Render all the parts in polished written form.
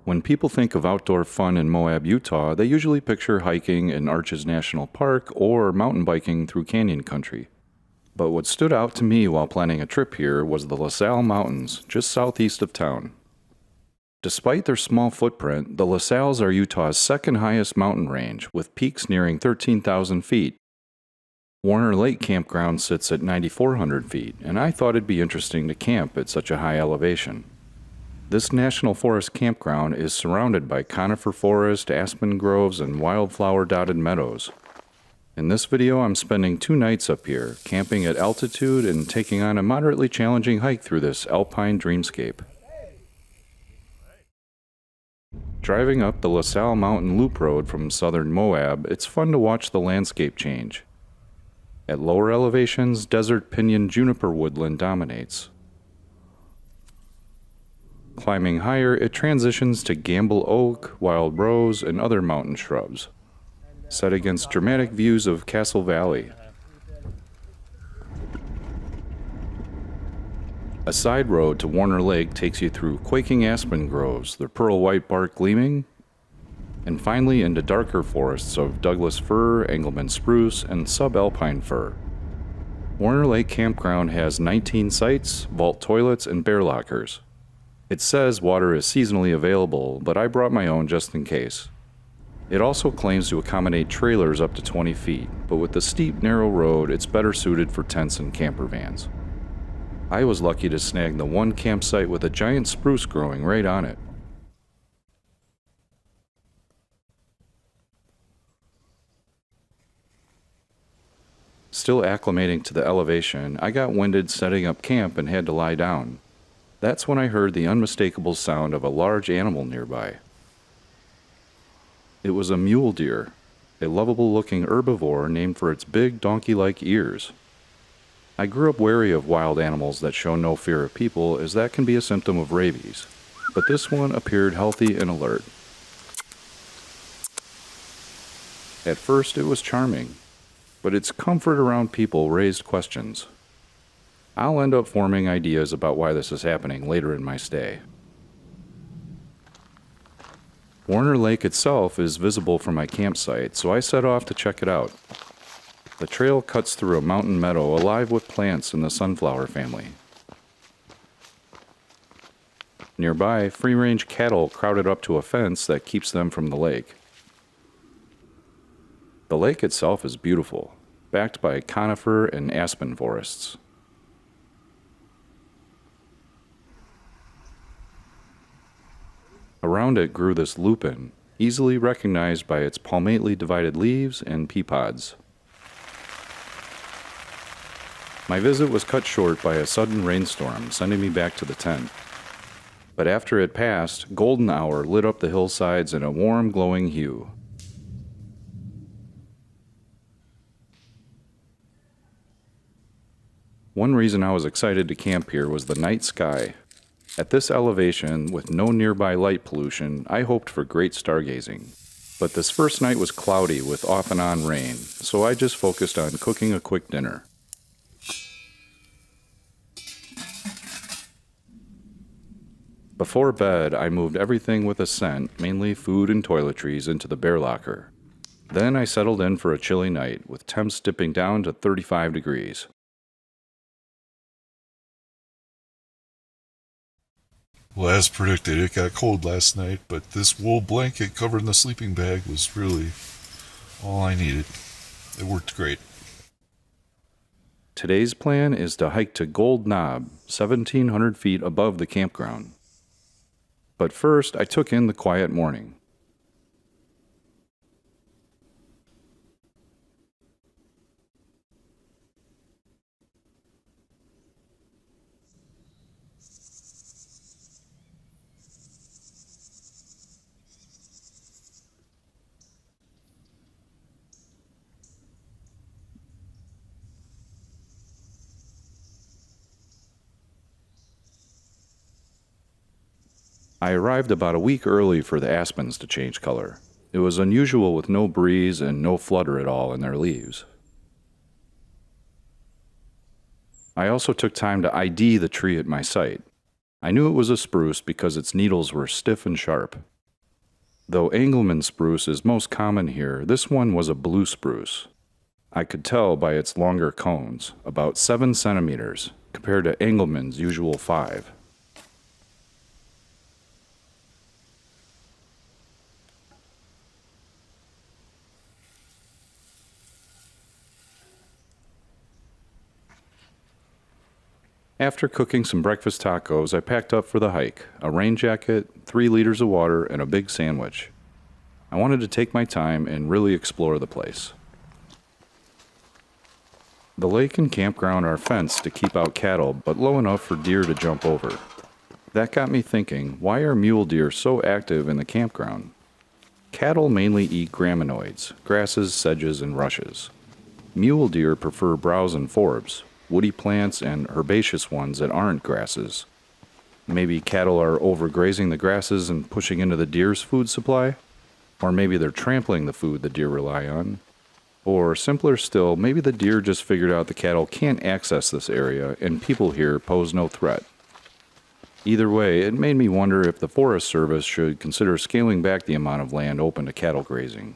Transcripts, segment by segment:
When people think of outdoor fun in Moab, Utah, they usually picture hiking in Arches National Park or mountain biking through canyon country. But what stood out to me while planning a trip here was the Sal Mountains, just southeast of town. Despite their small footprint, the La Salles are Utah's second highest mountain range, with peaks nearing 13,000 feet. Warner Lake Campground sits at 9,400 feet, and I thought it'd be interesting to camp at such a high elevation. This national forest campground is surrounded by conifer forest, aspen groves, and wildflower-dotted meadows. In this video, I'm spending 2 nights up here, camping at altitude and taking on a moderately challenging hike through this alpine dreamscape. Driving up the La Salle Mountain Loop Road from southern Moab, it's fun to watch the landscape change. At lower elevations, desert pinyon juniper woodland dominates. Climbing higher, it transitions to gamble oak, wild rose, and other mountain shrubs, set against dramatic views of Castle Valley. A side road to Warner Lake takes you through quaking aspen groves, their pearl white bark gleaming, and finally into darker forests of Douglas fir, Engelmann spruce, and subalpine fir. Warner Lake Campground has 19 sites, vault toilets, and bear lockers. It says water is seasonally available, but I brought my own just in case. It also claims to accommodate trailers up to 20 feet, but with the steep, narrow road, it's better suited for tents and camper vans. I was lucky to snag the one campsite with a giant spruce growing right on it. Still acclimating to the elevation, I got winded setting up camp and had to lie down. That's when I heard the unmistakable sound of a large animal nearby. It was a mule deer, a lovable-looking herbivore named for its big donkey-like ears. I grew up wary of wild animals that show no fear of people, as that can be a symptom of rabies, but this one appeared healthy and alert. At first it was charming, but its comfort around people raised questions. I'll end up forming ideas about why this is happening later in my stay. Warner Lake itself is visible from my campsite, so I set off to check it out. The trail cuts through a mountain meadow alive with plants in the sunflower family. Nearby, free-range cattle crowded up to a fence that keeps them from the lake. The lake itself is beautiful, backed by conifer and aspen forests. Around it grew this lupin, easily recognized by its palmately divided leaves and pea pods. My visit was cut short by a sudden rainstorm, sending me back to the tent. But after it passed, golden hour lit up the hillsides in a warm, glowing hue. One reason I was excited to camp here was the night sky. At this elevation, with no nearby light pollution, I hoped for great stargazing. But this first night was cloudy with off and on rain, so I just focused on cooking a quick dinner. Before bed, I moved everything with a scent, mainly food and toiletries, into the bear locker. Then I settled in for a chilly night, with temps dipping down to 35 degrees. Well, as predicted, it got cold last night, but this wool blanket covering the sleeping bag was really all I needed. It worked great. Today's plan is to hike to Gold Knob, 1,700 feet above the campground. But first, I took in the quiet morning. I arrived about a week early for the aspens to change color. It was unusual with no breeze and no flutter at all in their leaves. I also took time to ID the tree at my site. I knew it was a spruce because its needles were stiff and sharp. Though Engelmann spruce is most common here, this one was a blue spruce. I could tell by its longer cones, about 7 centimeters, compared to Engelmann's usual 5. After cooking some breakfast tacos, I packed up for the hike, a rain jacket, 3 liters of water, and a big sandwich. I wanted to take my time and really explore the place. The lake and campground are fenced to keep out cattle, but low enough for deer to jump over. That got me thinking, why are mule deer so active in the campground? Cattle mainly eat graminoids, grasses, sedges, and rushes. Mule deer prefer browse and forbs, woody plants and herbaceous ones that aren't grasses. Maybe cattle are overgrazing the grasses and pushing into the deer's food supply? Or maybe they're trampling the food the deer rely on? Or simpler still, maybe the deer just figured out the cattle can't access this area and people here pose no threat. Either way, it made me wonder if the Forest Service should consider scaling back the amount of land open to cattle grazing.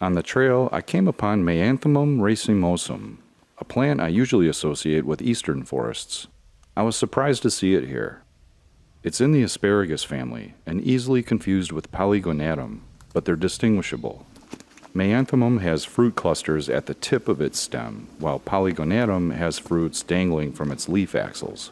On the trail, I came upon Maianthemum racemosum, a plant I usually associate with eastern forests. I was surprised to see it here. It's in the asparagus family, and easily confused with polygonatum, but they're distinguishable. Maianthemum has fruit clusters at the tip of its stem, while polygonatum has fruits dangling from its leaf axils.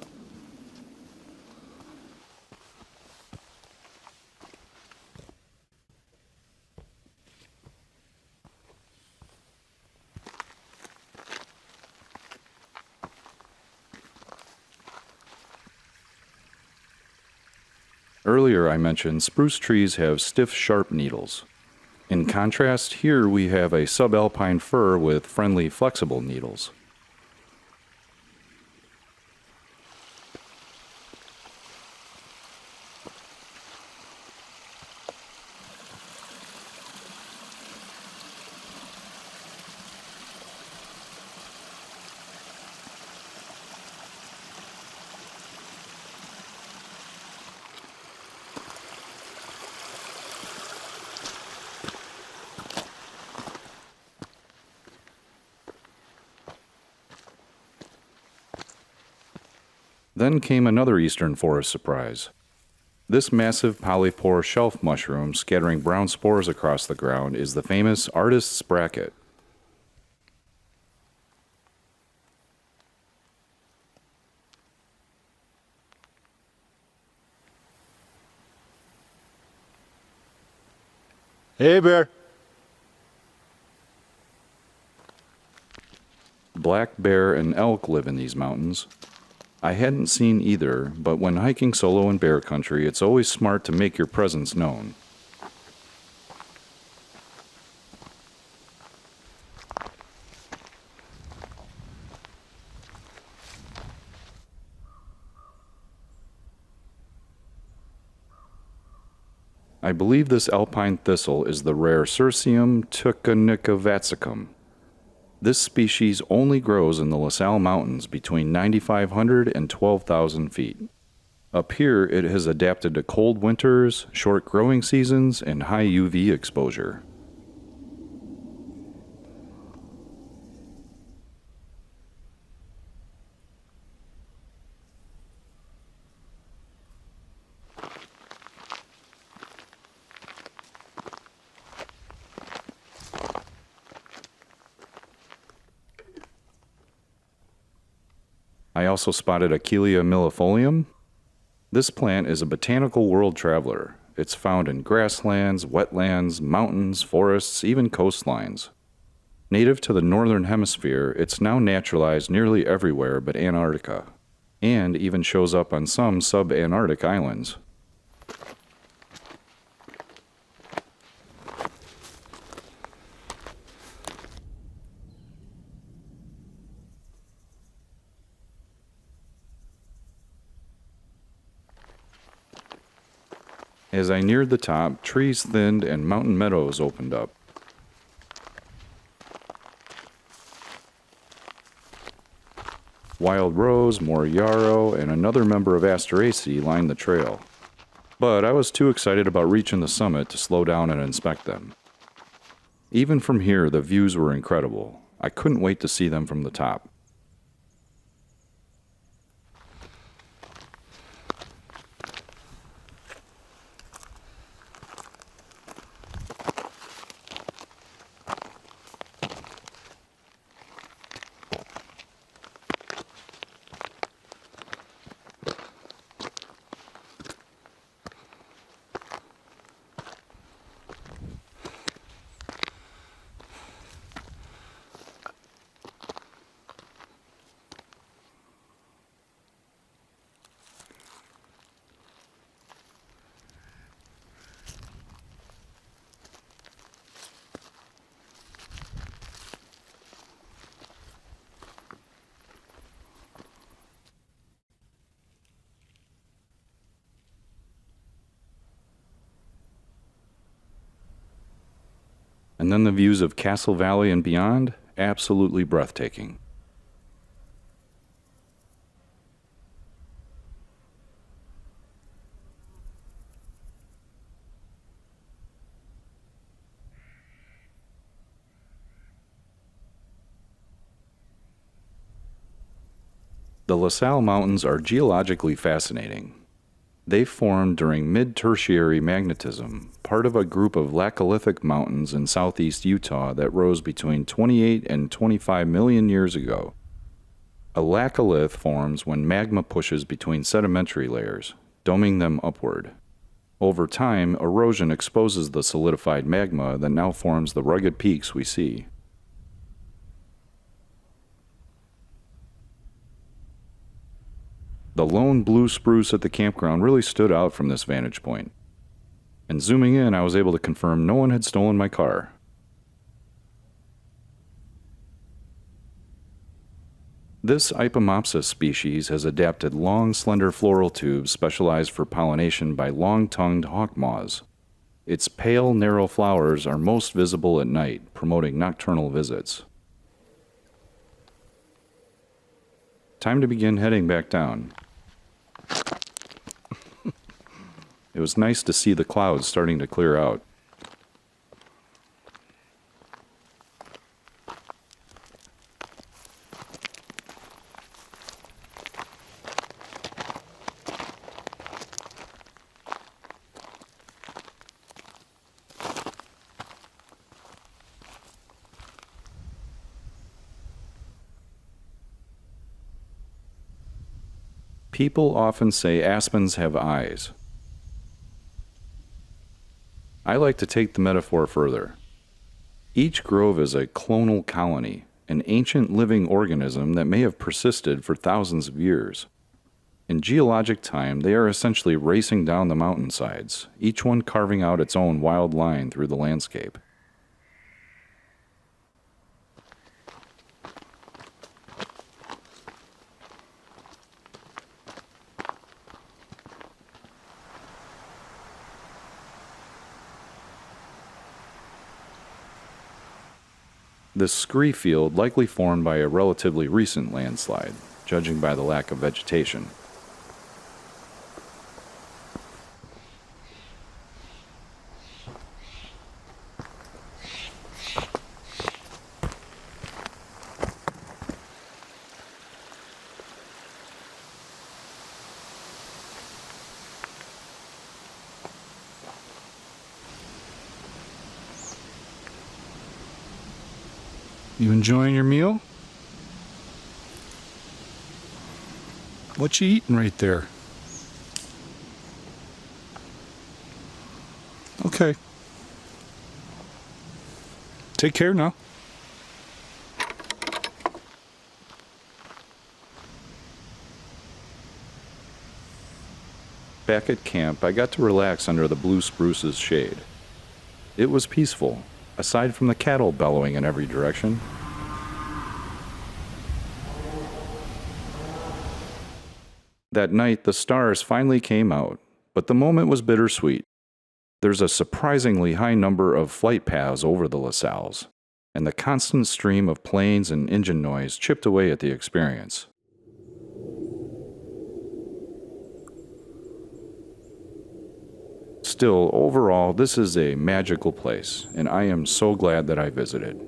Earlier I mentioned spruce trees have stiff, sharp needles. In contrast, here we have a subalpine fir with friendly, flexible needles. Then came another eastern forest surprise. This massive polypore shelf mushroom scattering brown spores across the ground is the famous artist's bracket. Hey, bear. Black bear and elk live in these mountains. I hadn't seen either, but when hiking solo in bear country, it's always smart to make your presence known. I believe this alpine thistle is the rare Cirsium tucanicavatsicum. This species only grows in the Sal Mountains between 9,500 and 12,000 feet. Up here, it has adapted to cold winters, short growing seasons, and high UV exposure. I also spotted Achillea millefolium. This plant is a botanical world traveler. It's found in grasslands, wetlands, mountains, forests, even coastlines. Native to the northern hemisphere, it's now naturalized nearly everywhere but Antarctica, and even shows up on some sub-Antarctic islands. As I neared the top, trees thinned and mountain meadows opened up. Wild rose, more yarrow, and another member of Asteraceae lined the trail. But I was too excited about reaching the summit to slow down and inspect them. Even from here, the views were incredible. I couldn't wait to see them from the top. And then the views of Castle Valley and beyond, absolutely breathtaking. The Sal Mountains are geologically fascinating. They formed during mid-tertiary magnetism, part of a group of laccolithic mountains in southeast Utah that rose between 28 and 25 million years ago. A laccolith forms when magma pushes between sedimentary layers, doming them upward. Over time, erosion exposes the solidified magma that now forms the rugged peaks we see. The lone blue spruce at the campground really stood out from this vantage point. And zooming in, I was able to confirm no one had stolen my car. This Ipomopsis species has adapted long, slender floral tubes specialized for pollination by long-tongued hawk moths. Its pale, narrow flowers are most visible at night, promoting nocturnal visits. Time to begin heading back down. It was nice to see the clouds starting to clear out. People often say aspens have eyes. I like to take the metaphor further. Each grove is a clonal colony, an ancient living organism that may have persisted for thousands of years. In geologic time, they are essentially racing down the mountainsides, each one carving out its own wild line through the landscape. This scree field likely formed by a relatively recent landslide, judging by the lack of vegetation. You enjoying your meal? What you eating right there? Okay. Take care now. Back at camp, I got to relax under the blue spruce's shade. It was peaceful, aside from the cattle bellowing in every direction. That night, the stars finally came out, but the moment was bittersweet. There's a surprisingly high number of flight paths over the La Salles, and the constant stream of planes and engine noise chipped away at the experience. Still, overall, this is a magical place, and I am so glad that I visited.